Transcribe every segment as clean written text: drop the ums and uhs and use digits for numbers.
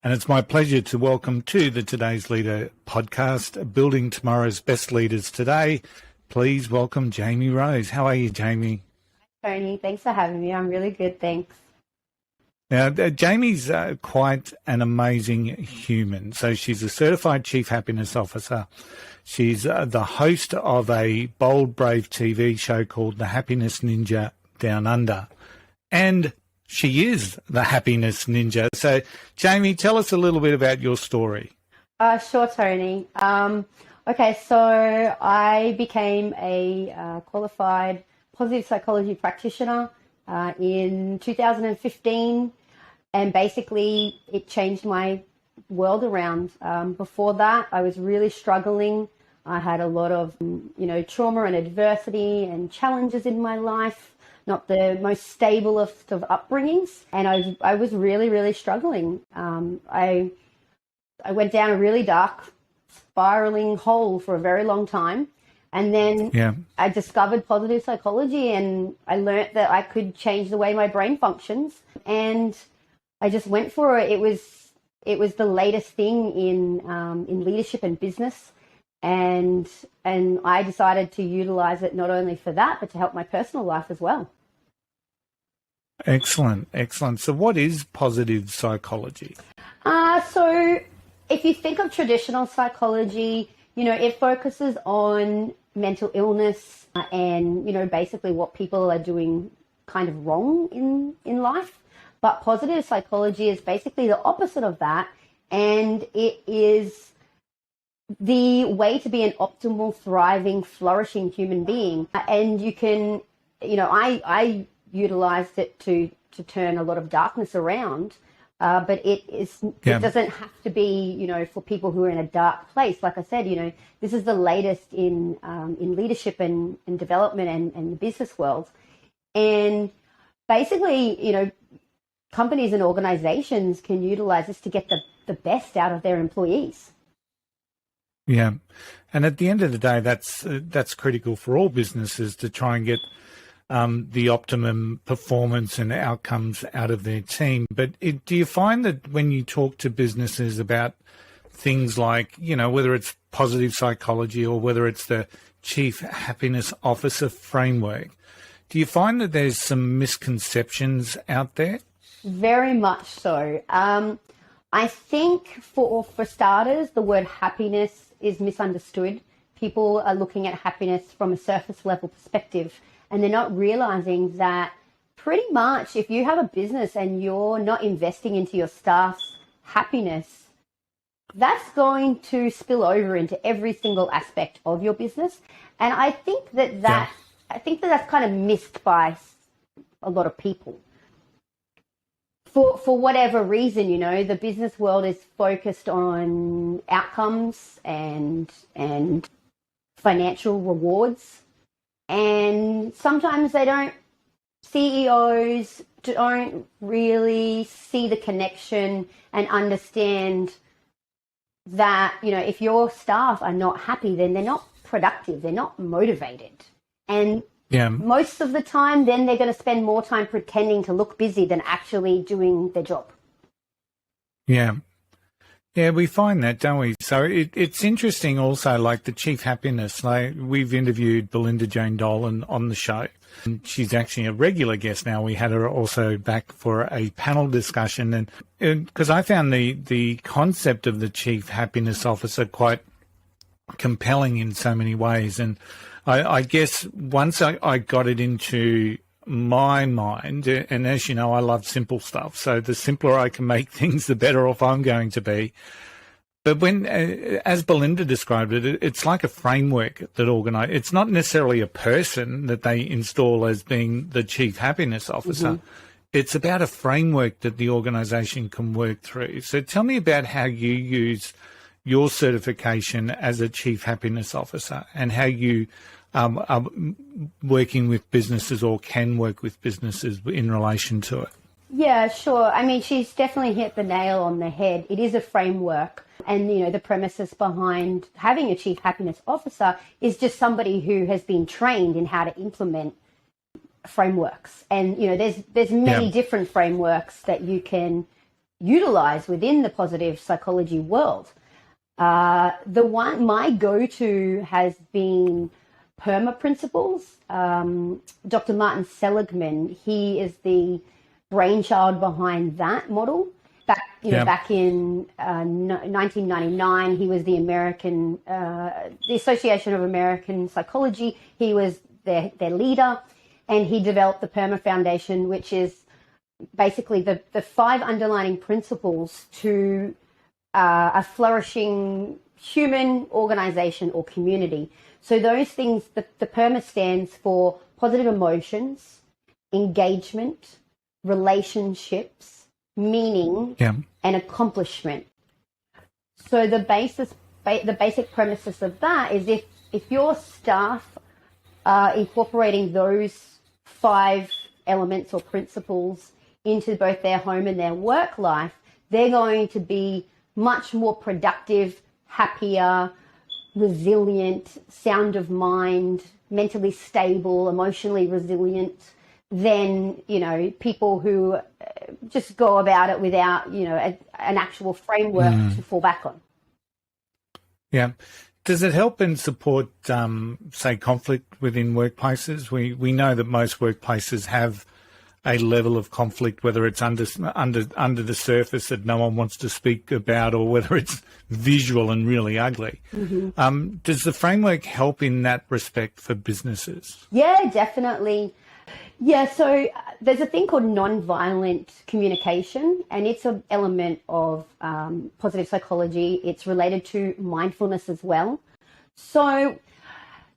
And it's my pleasure to welcome to the Today's Leader podcast, Building Tomorrow's Best Leaders Today. Please welcome Jamie Rose. How are you, Jamie? Tony, thanks for having me. I'm really good, thanks. Now, Jamie's quite an amazing human. So she's a certified Chief Happiness Officer. She's the host of a bold, brave TV show called The Happiness Ninja Down Under. And she is the Happiness Ninja. So, Jamie, tell us a little bit about your story. Sure, Tony. Okay, so I became a qualified positive psychology practitioner in 2015, and basically it changed my world around. Before that, I was really struggling. I had a lot of, trauma and adversity and challenges in my life, not the most stablest of upbringings, and I was really, really struggling. I went down a really dark, spiraling hole for a very long time. And then I discovered positive psychology, and I learned that I could change the way my brain functions. And I just went for it. It was the latest thing in leadership and business, and I decided to utilize it not only for that, but to help my personal life as well. Excellent, excellent. So, what is positive psychology? So, if you think of traditional psychology, it focuses on mental illness and, basically what people are doing kind of wrong in life. But positive psychology is basically the opposite of that. And it is the way to be an optimal, thriving, flourishing human being. And you can, I utilized it to turn a lot of darkness around. But it doesn't have to be, for people who are in a dark place. Like I said, this is the latest in leadership and development and the business world. And basically, companies and organizations can utilize this to get the best out of their employees. Yeah. And at the end of the day, that's critical for all businesses to try and get the optimum performance and outcomes out of their team. But do you find that when you talk to businesses about things like, whether it's positive psychology or whether it's the Chief Happiness Officer framework, do you find that there's some misconceptions out there? Very much so. I think for starters, the word happiness is misunderstood. People are looking at happiness from a surface level perspective, and they're not realizing that pretty much if you have a business and you're not investing into your staff's happiness, that's going to spill over into every single aspect of your business. And I think that's kind of missed by a lot of people. For whatever reason, the business world is focused on outcomes and financial rewards. And sometimes CEOs don't really see the connection and understand that, if your staff are not happy, then they're not productive, they're not motivated. And most of the time, then they're going to spend more time pretending to look busy than actually doing their job. Yeah. Yeah, we find that, don't we? So it's interesting also, like the Chief Happiness, we've interviewed Belinda Jane Dolan on the show. And she's actually a regular guest now. We had her also back for a panel discussion. And because I found the concept of the Chief Happiness Officer quite compelling in so many ways. And I guess once I got it into my mind, and as you know, I love simple stuff. So the simpler I can make things, the better off I'm going to be. But when, as Belinda described it, it's like a framework that organize. It's not necessarily a person that they install as being the Chief Happiness Officer. Mm-hmm. It's about a framework that the organization can work through. So tell me about how you use your certification as a Chief Happiness Officer and how you are working with businesses or can work with businesses in relation to it. Yeah, sure. I mean, she's definitely hit the nail on the head. It is a framework. And, the premises behind having a Chief Happiness Officer is just somebody who has been trained in how to implement frameworks. And, there's many different frameworks that you can utilize within the positive psychology world. My go-to has been PERMA principles. Dr. Martin Seligman, he is the brainchild behind that model. Back in 1999, he was the Association of American Psychology. He was their leader, and he developed the PERMA Foundation, which is basically the 5 underlying principles to a flourishing human organization or community. So those things, the PERMA stands for positive emotions, engagement, relationships, meaning, and accomplishment. So the basic premises of that is if your staff are incorporating those 5 elements or principles into both their home and their work life, they're going to be much more productive, happier, resilient, sound of mind, mentally stable, emotionally resilient than, people who just go about it without, an actual framework to fall back on. Yeah. Does it help and support, say, conflict within workplaces? We know that most workplaces have a level of conflict, whether it's under the surface that no one wants to speak about, or whether it's visual and really ugly. Mm-hmm. Does the framework help in that respect for businesses? Yeah, definitely. Yeah, so there's a thing called nonviolent communication, and it's an element of positive psychology. It's related to mindfulness as well. So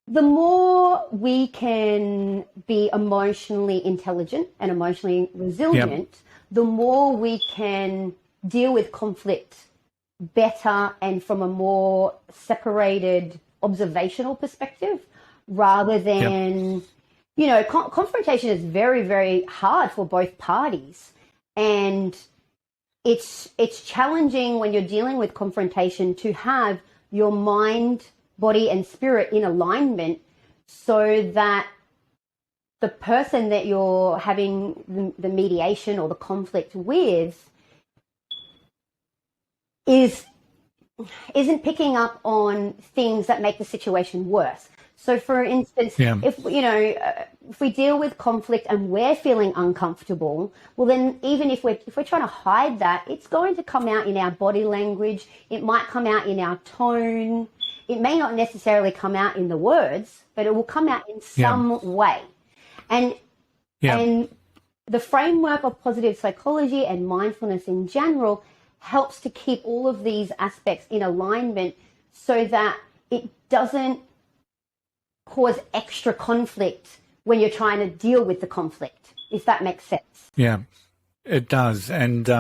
the more we can be emotionally intelligent and emotionally resilient, the more we can deal with conflict better and from a more separated observational perspective, rather than, confrontation is very, very hard for both parties. And it's challenging when you're dealing with confrontation to have your mind, body and spirit in alignment, so that the person that you're having the mediation or the conflict with isn't picking up on things that make the situation worse. So, for instance, if we deal with conflict and we're feeling uncomfortable, well, then even if we're trying to hide that, it's going to come out in our body language. It might come out in our tone. It may not necessarily come out in the words, but it will come out in some way. And the framework of positive psychology and mindfulness in general helps to keep all of these aspects in alignment, so that it doesn't cause extra conflict when you're trying to deal with the conflict, if that makes sense. Yeah, it does. And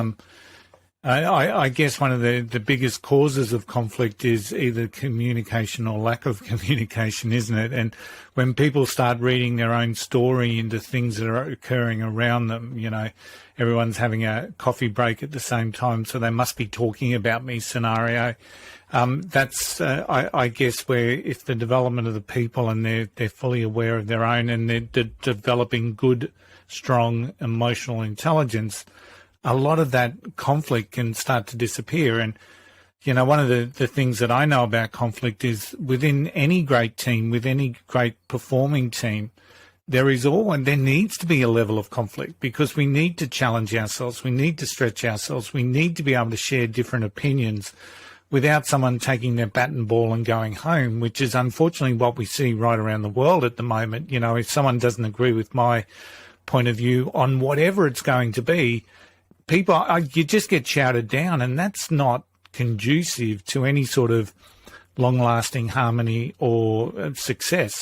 I guess one of the biggest causes of conflict is either communication or lack of communication, isn't it? And when people start reading their own story into things that are occurring around them, everyone's having a coffee break at the same time, so they must be talking about me scenario. That's, I guess, where if the development of the people and they're fully aware of their own and they're developing good, strong emotional intelligence, a lot of that conflict can start to disappear. And, one of the things that I know about conflict is within any great team, with any great performing team, there needs to be a level of conflict, because we need to challenge ourselves. We need to stretch ourselves. We need to be able to share different opinions without someone taking their bat and ball and going home, which is unfortunately what we see right around the world at the moment. If someone doesn't agree with my point of view on whatever it's going to be, you just get shouted down, and that's not conducive to any sort of long-lasting harmony or success.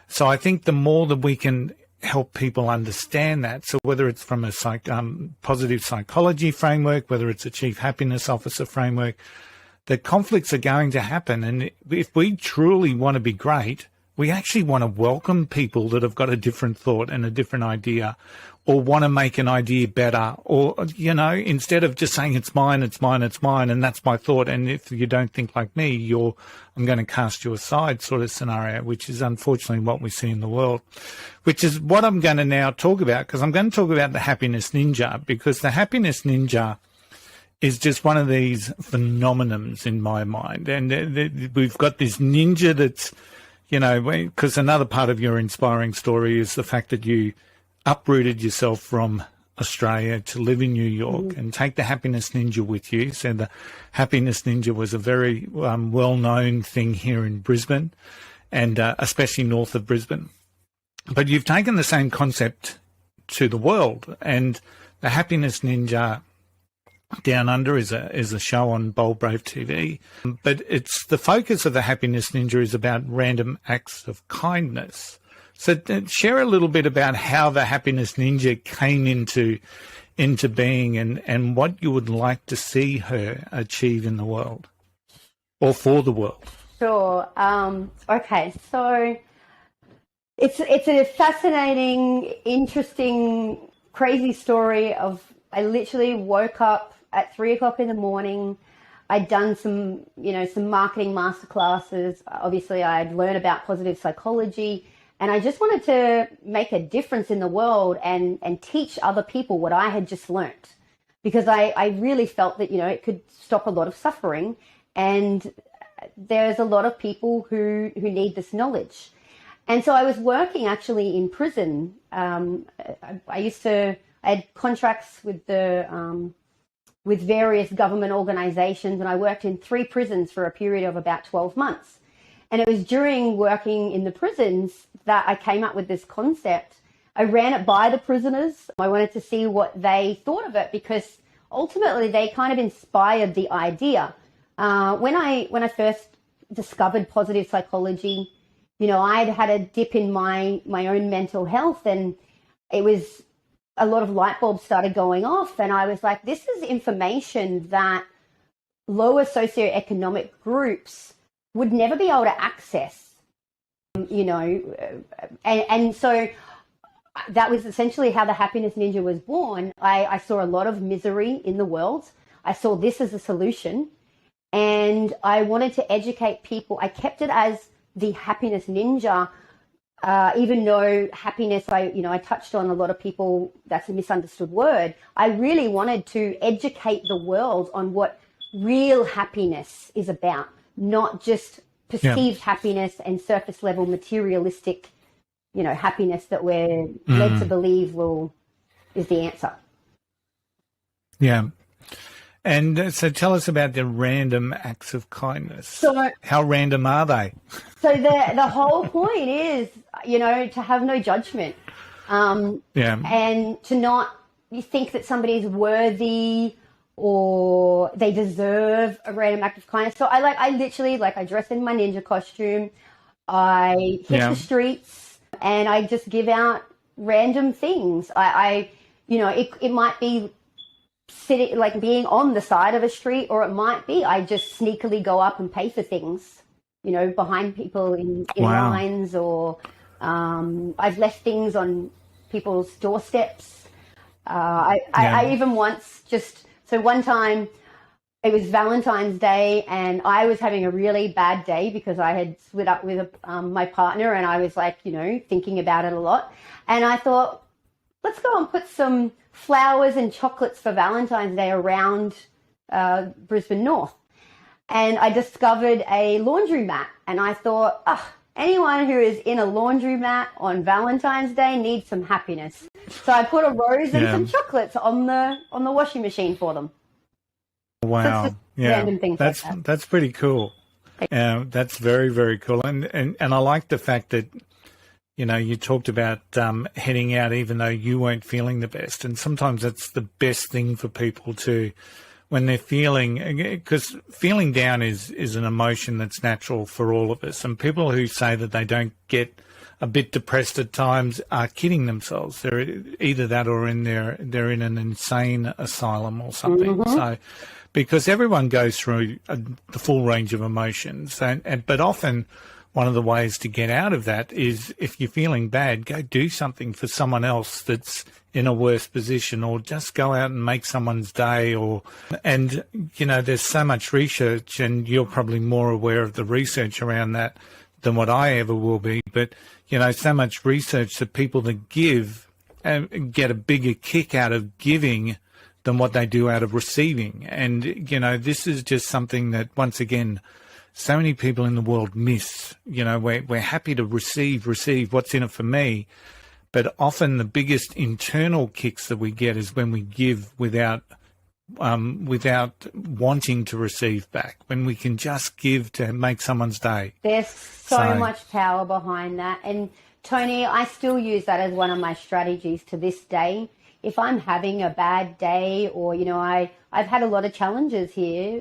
So I think the more that we can help people understand that, so whether it's from a positive psychology framework, whether it's a chief happiness officer framework, the conflicts are going to happen. And if we truly want to be great, we actually want to welcome people that have got a different thought and a different idea, or want to make an idea better, or, instead of just saying it's mine, and that's my thought, and if you don't think like me, I'm going to cast you aside sort of scenario, which is unfortunately what we see in the world, which is what I'm going to now talk about, because I'm going to talk about the happiness ninja, because the happiness ninja is just one of these phenomenons in my mind. And we've got this ninja that's, you know, because another part of your inspiring story is the fact that you uprooted yourself from Australia to live in New York and take the Happiness Ninja with you. So the Happiness Ninja was a very well-known thing here in Brisbane, and especially north of Brisbane. But you've taken the same concept to the world, and the Happiness Ninja Down Under is a show on Bold Brave TV, but it's the focus of the Happiness Ninja is about random acts of kindness. So share a little bit about how the Happiness Ninja came into being, and what you would like to see her achieve in the world or for the world. Sure. Okay, so it's a fascinating, interesting, crazy story of I literally woke up at 3 o'clock in the morning. I'd done some marketing masterclasses. Obviously, I'd learned about positive psychology, and I just wanted to make a difference in the world and teach other people what I had just learned, because I really felt that, it could stop a lot of suffering, and there's a lot of people who need this knowledge. And so I was working actually in prison. I had contracts with with various government organizations, and I worked in 3 prisons for a period of about 12 months. And it was during working in the prisons that I came up with this concept. I ran it by the prisoners. I wanted to see what they thought of it, because ultimately they kind of inspired the idea. When I first discovered positive psychology, I'd had a dip in my own mental health, and it was a lot of light bulbs started going off, and I was like, this is information that lower socioeconomic groups would never be able to access, and so that was essentially how the Happiness Ninja was born. I saw a lot of misery in the world. I saw this as a solution, and I wanted to educate people. I kept it as the Happiness Ninja, even though happiness, I touched on a lot of people, that's a misunderstood word. I really wanted to educate the world on what real happiness is about, not just perceived happiness and surface level materialistic, happiness that we're led to believe is the answer. Yeah. And so tell us about the random acts of kindness. So, how random are they? So the whole point is, to have no judgment, and to not think that somebody's worthy or they deserve a random act of kindness. So I literally I dress in my ninja costume, I hit the streets, and I just give out random things. It might be sitting, being on the side of a street, or it might be I just sneakily go up and pay for things, behind people in lines, or I've left things on people's doorsteps. I even once one time it was Valentine's Day, and I was having a really bad day because I had split up with my partner, and I was thinking about it a lot, and I thought, let's go and put some flowers and chocolates for Valentine's Day around Brisbane North. And I discovered a laundromat, and I thought, anyone who is in a laundromat on Valentine's Day needs some happiness. So I put a rose and some chocolates on the washing machine for them. Wow. So random things that's pretty cool. That's very, very cool. And I like the fact that, you talked about heading out even though you weren't feeling the best. And sometimes that's the best thing for people to, when they're feeling, because feeling down is an emotion that's natural for all of us. And people who say that they don't get a bit depressed at times are kidding themselves. They're either that or they're in an insane asylum or something. Mm-hmm. So, because everyone goes through the full range of emotions, but often one of the ways to get out of that is, if you're feeling bad, go do something for someone else that's in a worse position, or just go out and make someone's day. And there's so much research, and you're probably more aware of the research around that than what I ever will be. But, so much research that people that give get a bigger kick out of giving than what they do out of receiving. And, you know, this is just something that, once again, so many people in the world miss. You know, we're happy to receive, what's in it for me. But often the biggest internal kicks that we get is when we give without wanting to receive back, when we can just give to make someone's day. There's so much power behind that. And Tony, I still use that as one of my strategies to this day. If I'm having a bad day, or, you know, I've had a lot of challenges here.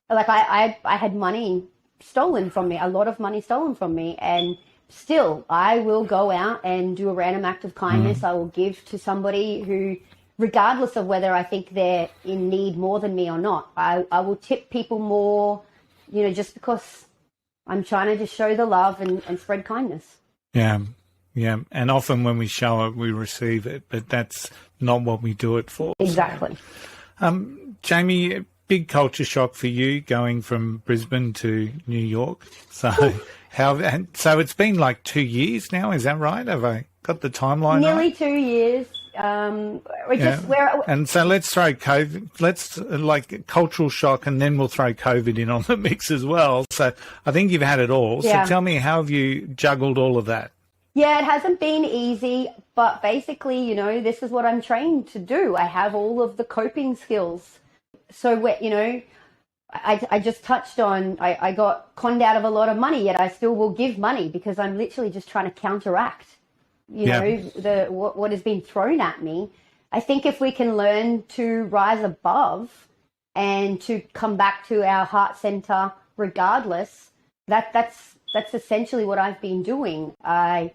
Like I had money stolen from me, a lot of money stolen from me. And still, I will go out and do a random act of kindness. I will give to somebody who, regardless of whether I think they're in need more than me or not, I will tip people more, you know, just because I'm trying to just show the love and spread kindness. Yeah. And often when we show it, we receive it, but that's not what we do it for. Exactly. Jamie, big culture shock for you going from Brisbane to New York. So so it's been like 2 years now, is that right? Have I got the timeline Nearly right? 2 years. And so let's throw COVID, like cultural shock, and then we'll throw COVID in on the mix as well. So I think you've had it all. Yeah. So tell me, how have you juggled all of that? Yeah, it hasn't been easy, but basically, you know, this is what I'm trained to do. I have all of the coping skills. So, you know, I just touched on, I got conned out of a lot of money, yet I still will give money because I'm literally just trying to counteract, you know, what has been thrown at me. I think if we can learn to rise above and to come back to our heart center regardless, that's essentially what I've been doing. I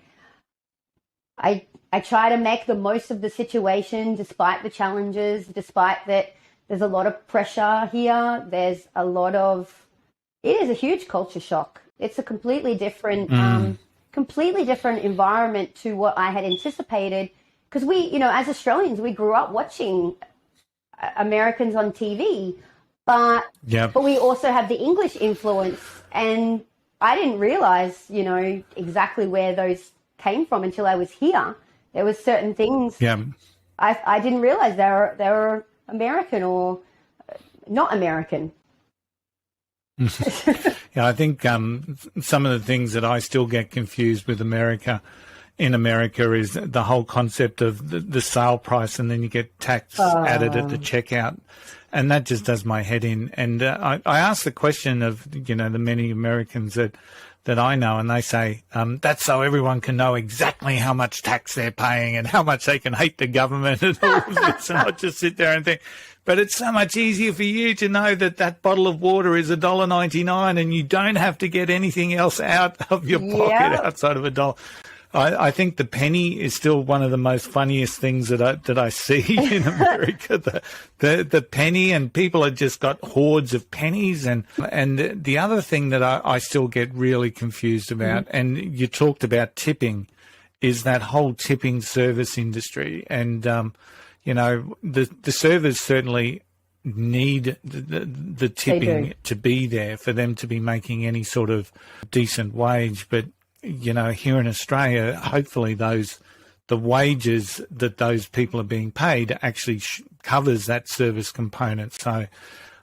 try to make the most of the situation despite the challenges, despite that there's a lot of pressure here. It is a huge culture shock. It's a completely different environment to what I had anticipated. Because we, you know, as Australians, we grew up watching Americans on TV, but we also have the English influence. And I didn't realize, you know, exactly where those came from until I was here. There was certain things I didn't realize they were American or not American. Yeah, I think some of the things that I still get confused with in America is the whole concept of the sale price, and then you get tax added at the checkout. And that just does my head in. And I ask the question of, you know, the many Americans that I know, and they say, that's so everyone can know exactly how much tax they're paying and how much they can hate the government and all of this, and not just sit there and think. But it's so much easier for you to know that bottle of water is $1.99 and you don't have to get anything else out of your pocket outside of $1. I think the penny is still one of the most funniest things that I see in America. The penny, and people have just got hordes of pennies. And the other thing that I still get really confused about, and you talked about tipping, is that whole tipping service industry. And you know, the servers certainly need the tipping to be there for them to be making any sort of decent wage, but you know, here in Australia, hopefully the wages that those people are being paid actually covers that service component. So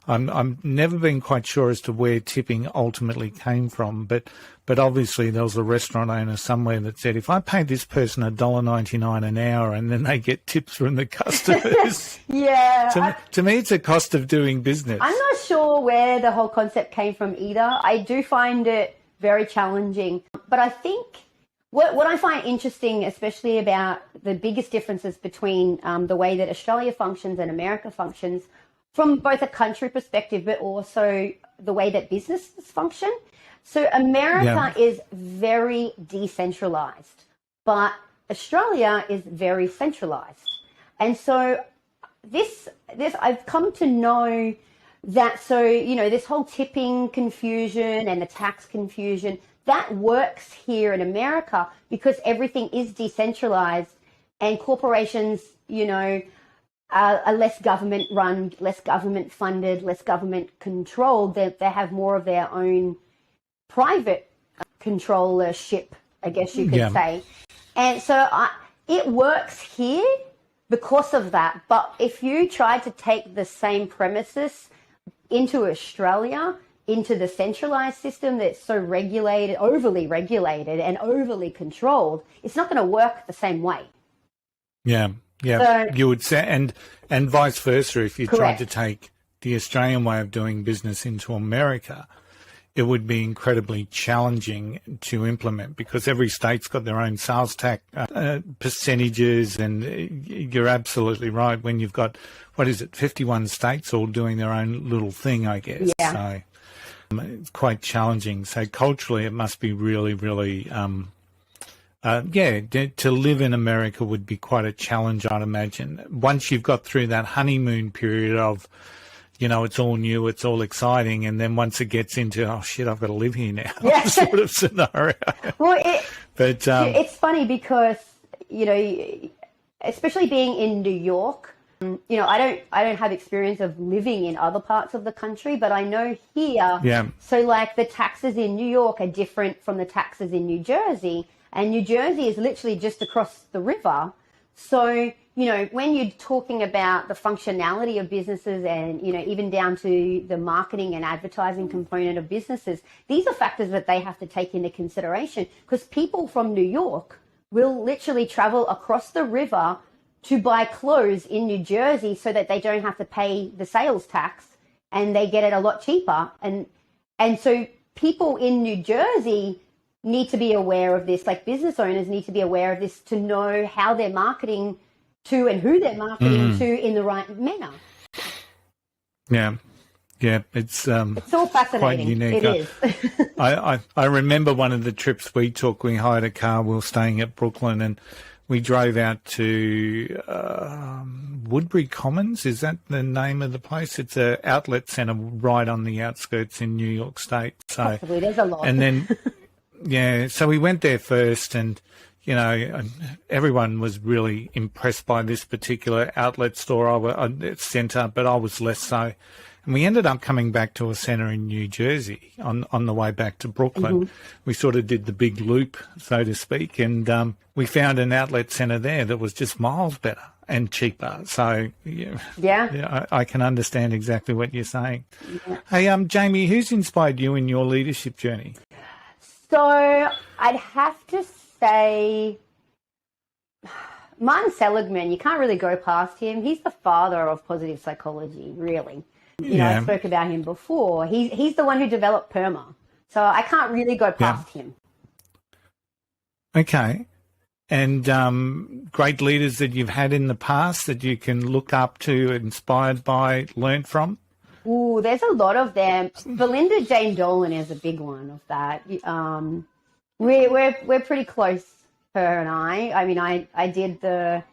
I'm never been quite sure as to where tipping ultimately came from, but obviously there was a restaurant owner somewhere that said, if I pay this person $1.99 an hour and then they get tips from the customers, to me it's a cost of doing business. I'm not sure where the whole concept came from either. I do find it very challenging. But I think what I find interesting, especially about the biggest differences between the way that Australia functions and America functions, from both a country perspective, but also the way that businesses function. So America is very decentralized, but Australia is very centralized. And so this I've come to know that, so, you know, this whole tipping confusion and the tax confusion, that works here in America because everything is decentralized and corporations, you know, are less government run, less government funded, less government controlled. They have more of their own private controllership, I guess you could say. And so it works here, because of that. But if you try to take the same premises into Australia, into the centralized system that's so regulated, overly regulated and overly controlled, it's not going to work the same way. Yeah, yeah. So, you would say, and vice versa, if you tried correct. to take the Australian way of doing business into America, it would be incredibly challenging to implement because every state's got their own sales tax percentages, and you're absolutely right. When you've got, 51 states all doing their own little thing, I guess. Yeah. So it's quite challenging. So culturally, it must be really, really, to live in America would be quite a challenge, I'd imagine. Once you've got through that honeymoon period of, it's all new, it's all exciting, and then once it gets into, oh shit, I've got to live here now, Yeah. sort of scenario. Well, it's funny because, especially being in New York, I don't have experience of living in other parts of the country, but I know here, Yeah. so like the taxes in New York are different from the taxes in New Jersey, and New Jersey is literally just across the river. So, when you're talking about the functionality of businesses and, even down to the marketing and advertising component of businesses, these are factors that they have to take into consideration, because people from New York will literally travel across the river to buy clothes in New Jersey so that they don't have to pay the sales tax and they get it a lot cheaper. And so people in New Jersey need to be aware of this, like business owners need to be aware of this to know how they're marketing to and who they're marketing to in the right manner. Yeah. Yeah, it's all fascinating. Quite unique. It is. I remember one of the trips we took, we hired a car, we were staying at Brooklyn, and we drove out to Woodbury Commons. Is that the name of the place? It's an outlet centre right on the outskirts in New York State. So, possibly, there's a lot. And then, yeah, so we went there first, and everyone was really impressed by this particular outlet store centre, but I was less so. And we ended up coming back to a centre in New Jersey on the way back to Brooklyn. Mm-hmm. We sort of did the big loop, so to speak, and we found an outlet centre there that was just miles better and cheaper. So, yeah, I can understand exactly what you're saying. Yeah. Hey, Jamie, who's inspired you in your leadership journey? So I'd have to say Martin Seligman. You can't really go past him. He's the father of positive psychology, really. I spoke about him before. He's the one who developed PERMA. So I can't really go past him. Okay. And great leaders that you've had in the past that you can look up to, inspired by, learn from? Ooh, there's a lot of them. Belinda Jane Dolan is a big one of that. We're pretty close, her and I. I mean, I did the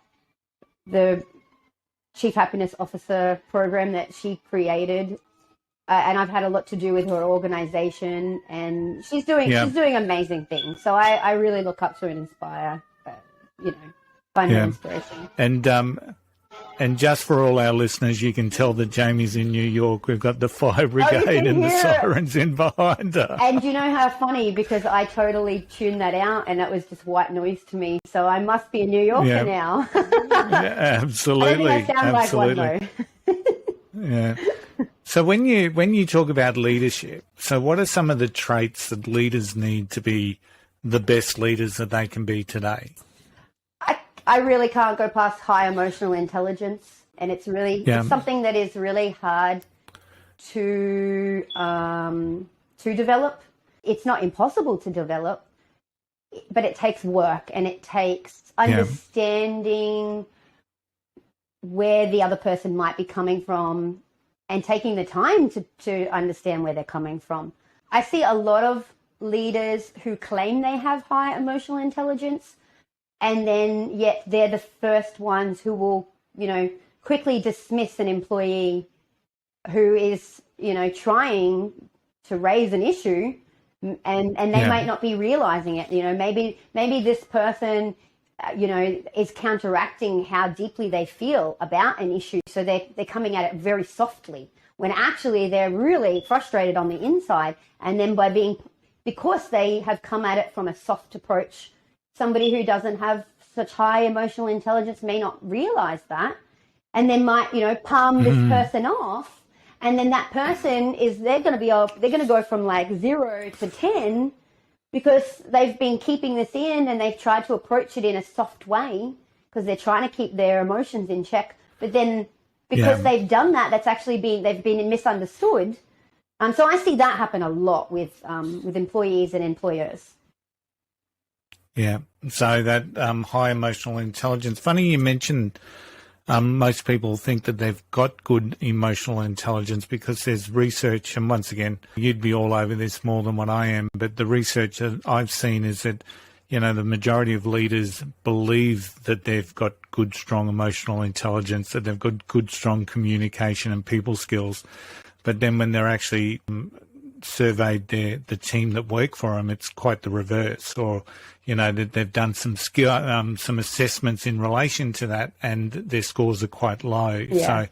Chief Happiness Officer program that she created, and I've had a lot to do with her organization, and she's doing amazing things. So I really look up to and inspire, find her inspiration. And just for all our listeners, you can tell that Jamie's in New York. We've got the fire brigade and the sirens in behind her. And you know how funny, because I totally tuned that out and that was just white noise to me. So I must be a New Yorker now. Yeah, absolutely. I don't think I sound like one, though. Yeah. So when you talk about leadership, so what are some of the traits that leaders need to be the best leaders that they can be today? I really can't go past high emotional intelligence, and it's really it's something that is really hard to develop. It's not impossible to develop, but it takes work, and it takes understanding where the other person might be coming from and taking the time to understand where they're coming from. I see a lot of leaders who claim they have high emotional intelligence, and then yet they're the first ones who will, quickly dismiss an employee who is, trying to raise an issue, and they might not be realizing it. Maybe this person, is counteracting how deeply they feel about an issue. So they're coming at it very softly, when actually they're really frustrated on the inside. And then because they have come at it from a soft approach, somebody who doesn't have such high emotional intelligence may not realize that, and they might, palm this person off. And then that person they're going to go from like 0 to 10 because they've been keeping this in and they've tried to approach it in a soft way because they're trying to keep their emotions in check. But then because they've done that, they've been misunderstood. So I see that happen a lot with employees and employers. Yeah. So that high emotional intelligence. Funny you mentioned most people think that they've got good emotional intelligence because there's research, and once again, you'd be all over this more than what I am, but the research that I've seen is that, the majority of leaders believe that they've got good, strong emotional intelligence, that they've got good, strong communication and people skills. But then when they're actually surveyed the team that work for them, it's quite the reverse, or that they've done some some assessments in relation to that, and their scores are quite low. Yeah.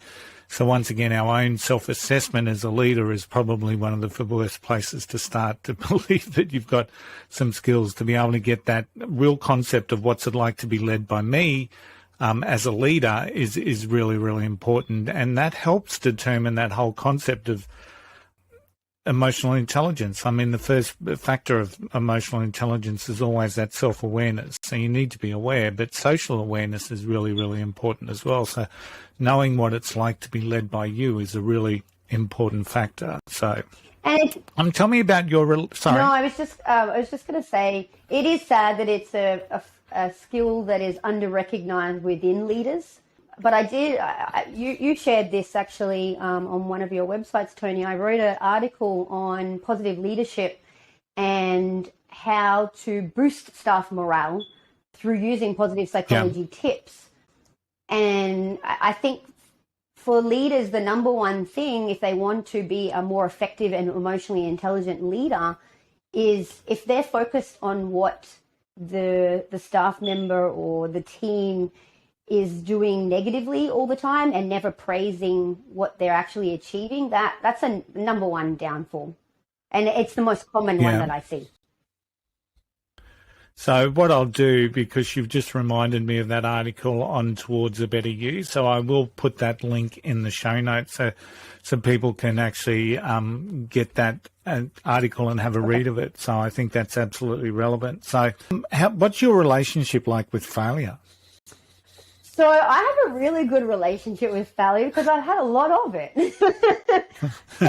So once again, our own self-assessment as a leader is probably one of the worst places to start, to believe that you've got some skills to be able to get that real concept of what's it like to be led by me as a leader is really, really important, and that helps determine that whole concept of emotional intelligence. I mean, the first factor of emotional intelligence is always that self-awareness. So you need to be aware, but social awareness is really, really important as well. So knowing what it's like to be led by you is a really important factor. So, tell me about your. Sorry. No, I was just going to say it is sad that it's a skill that is under-recognized within leaders. But you shared this actually on one of your websites, Tony. I wrote an article on positive leadership and how to boost staff morale through using positive psychology tips. And I think for leaders, the number one thing, if they want to be a more effective and emotionally intelligent leader, is if they're focused on what the staff member or the team is doing negatively all the time and never praising what they're actually achieving, that's a number one downfall. And it's the most common one that I see. So what I'll do, because you've just reminded me of that article on Towards a Better You, so I will put that link in the show notes so people can actually get that article and have a read of it. So I think that's absolutely relevant. So what's your relationship like with failure? So I have a really good relationship with failure because I've had a lot of it. So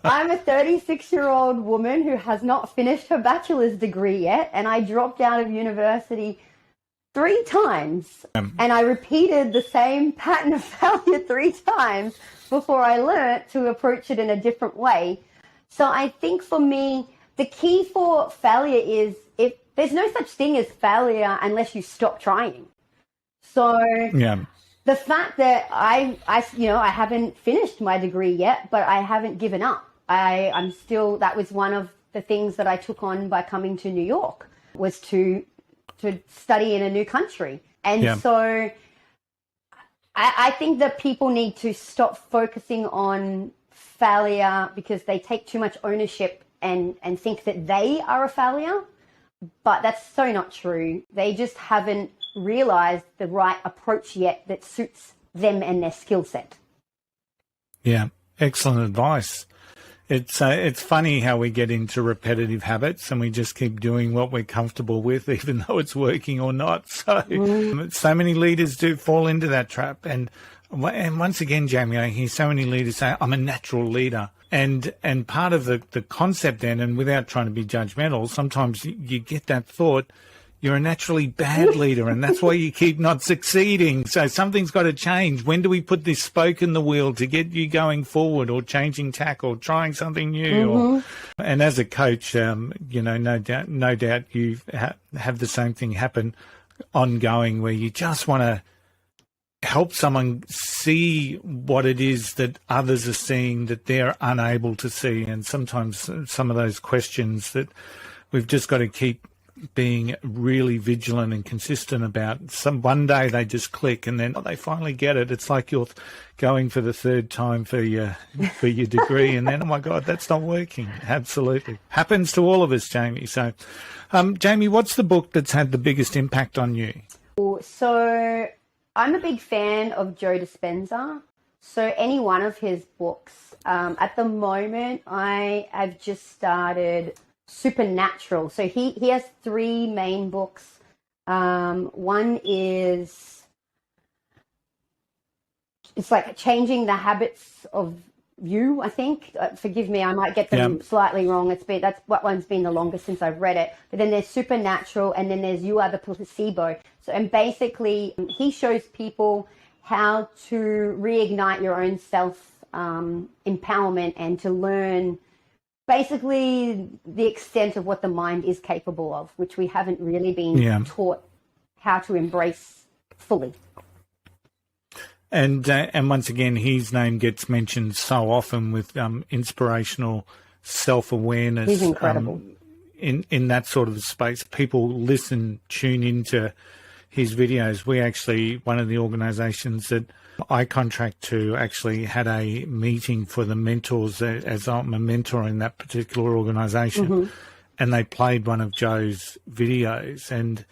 I'm a 36-year-old woman who has not finished her bachelor's degree yet, and I dropped out of university 3 times. And I repeated the same pattern of failure 3 times before I learnt to approach it in a different way. So I think for me, the key for failure is there's no such thing as failure unless you stop trying. So the fact that I haven't finished my degree yet, but I haven't given up. I'm still, that was one of the things that I took on by coming to New York, was to study in a new country. And so I think that people need to stop focusing on failure because they take too much ownership and think that they are a failure. But that's so not true. They just haven't realized the right approach yet that suits them and their skill set. Yeah, excellent advice. It's funny how we get into repetitive habits and we just keep doing what we're comfortable with, even though it's working or not. So so many leaders do fall into that trap. And once again, Jamie, I hear so many leaders say, I'm a natural leader. And part of the concept then, and without trying to be judgmental, sometimes you get that thought, you're a naturally bad leader, and that's why you keep not succeeding. So something's got to change. When do we put this spoke in the wheel to get you going forward, or changing tack, or trying something new? And as a coach, no doubt you have the same thing happen ongoing, where you just want to help someone see what it is that others are seeing that they're unable to see. And sometimes some of those questions that we've just got to keep being really vigilant and consistent about. One day they just click, and then they finally get it. It's like you're going for the 3rd time for your degree, and then, oh my God, that's not working. Absolutely. Happens to all of us, Jamie. So, Jamie, what's the book that's had the biggest impact on you? So I'm a big fan of Joe Dispenza. So any one of his books. At the moment, I have just started Supernatural. So he has three main books. One is, it's like Changing the Habits of You, I think. Forgive me, I might get them slightly wrong. That's what one's been the longest since I've read it. But then there's Supernatural, and then there's You Are the Placebo. So, and basically, he shows people how to reignite your own self empowerment and to learn basically the extent of what the mind is capable of, which we haven't really been taught how to embrace fully. And once again, his name gets mentioned so often with inspirational self-awareness. He's incredible. In that sort of space, people tune into his videos. We actually, one of the organisations that I contract to actually had a meeting for the mentors, as I'm a mentor in that particular organisation, and they played one of Joe's videos, and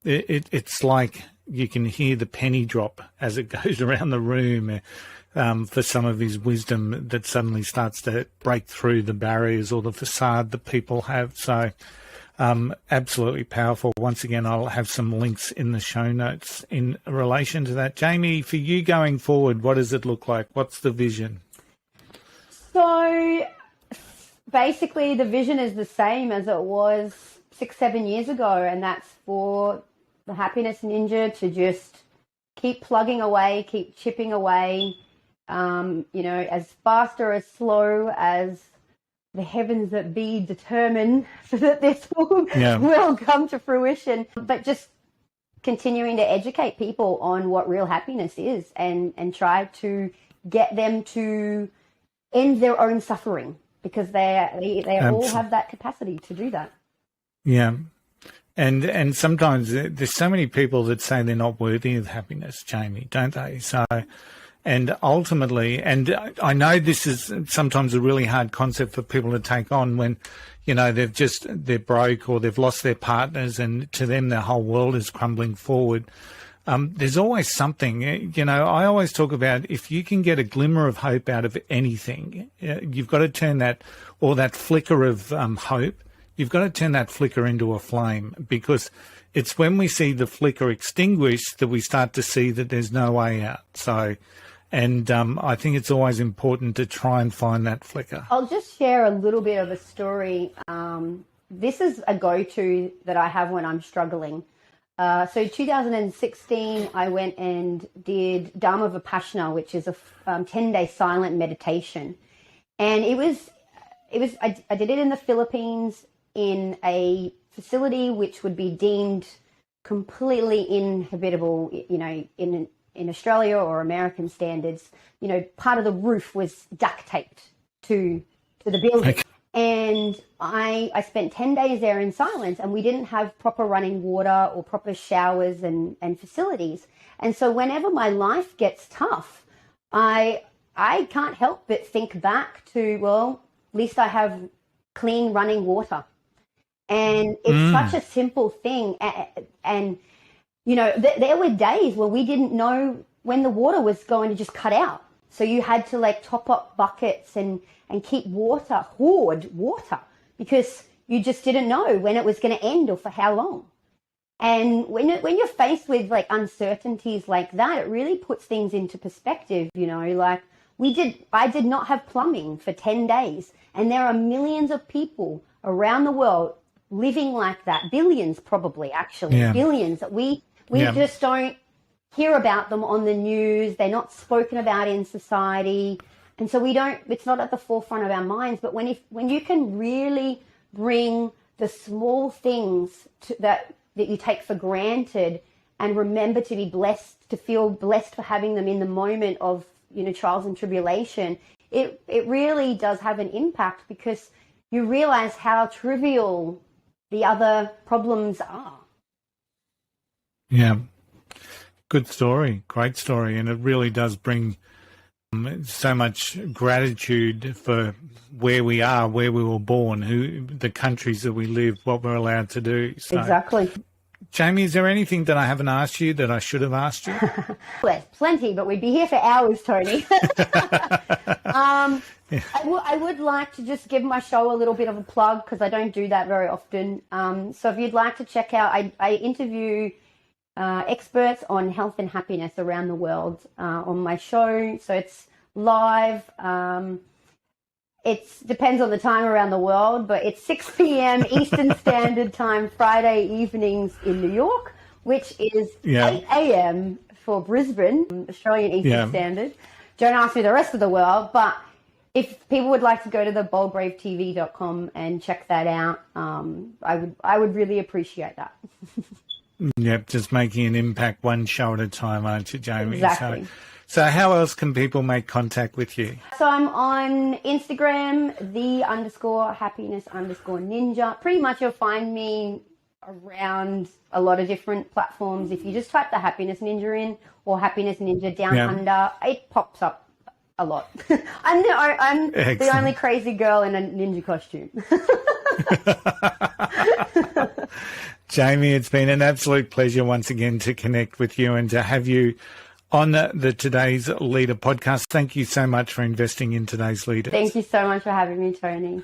it's like you can hear the penny drop as it goes around the room for some of his wisdom that suddenly starts to break through the barriers or the facade that people have. So absolutely powerful. Once again, I'll have some links in the show notes in relation to that. Jamie, for you going forward, what does it look like? What's the vision? So basically the vision is the same as it was 6-7 years ago, and that's for the Happiness Ninja to just keep plugging away, keep chipping away, as fast or as slow as the heavens that be determine so that this will come to fruition. But just continuing to educate people on what real happiness is and try to get them to end their own suffering, because they all have that capacity to do that. Yeah. And sometimes there's so many people that say they're not worthy of happiness, Jamie, don't they? So, and ultimately, and I know this is sometimes a really hard concept for people to take on when, they're broke or they've lost their partners, and to them their whole world is crumbling forward. There's always something, I always talk about, if you can get a glimmer of hope out of anything, you've got to turn that flicker of hope. You've got to turn that flicker into a flame, because it's when we see the flicker extinguished that we start to see that there's no way out. So, and I think it's always important to try and find that flicker. I'll just share a little bit of a story. This is a go-to that I have when I'm struggling. So 2016, I went and did Dharma Vipassana, which is a 10-day silent meditation. And I did it in the Philippines, in a facility which would be deemed completely inhabitable, in Australia or American standards. Part of the roof was duct taped to the building. Okay. And I spent 10 days there in silence, and we didn't have proper running water or proper showers and facilities. And so whenever my life gets tough, I can't help but think back to, well, at least I have clean running water. And it's such a simple thing. And there were days where we didn't know when the water was going to just cut out. So you had to top up buckets and keep hoard water, because you just didn't know when it was going to end or for how long. And when you're faced with uncertainties like that, it really puts things into perspective. I did not have plumbing for 10 days, and there are millions of people around the world living like that. Billions, probably, actually. Yeah. Billions that we just don't hear about them on the news. They're not spoken about in society. And so it's not at the forefront of our minds. But when you can really bring the small things that you take for granted and remember to be blessed, to feel blessed for having them in the moment of, trials and tribulation, it really does have an impact, because you realize how trivial the other problems are. Yeah. Good story. Great story. And it really does bring so much gratitude for where we are, where we were born, the countries that we live, what we're allowed to do. So, exactly. Jamie, is there anything that I haven't asked you that I should have asked you? Well, there's plenty, but we'd be here for hours, Tony. I would like to just give my show a little bit of a plug because I don't do that very often. So if you'd like to check out, I interview experts on health and happiness around the world on my show. So it's live. It depends on the time around the world, but it's 6 p.m. Eastern Standard Time, Friday evenings in New York, which is 8 a.m. for Brisbane, Australian Eastern Standard. Don't ask me the rest of the world, but if people would like to go to the boldbravetv.com and check that out, I would really appreciate that. Yep, just making an impact one show at a time, aren't you, Jamie? Exactly. So how else can people make contact with you? So I'm on Instagram, _happiness_ninja. Pretty much you'll find me around a lot of different platforms. If you just type the Happiness Ninja in or Happiness Ninja Down Under, it pops up a lot. I'm the only crazy girl in a ninja costume. Jamie, it's been an absolute pleasure once again to connect with you and to have you on the Today's Leader podcast. Thank you so much for investing in Today's Leaders. Thank you so much for having me, Tony.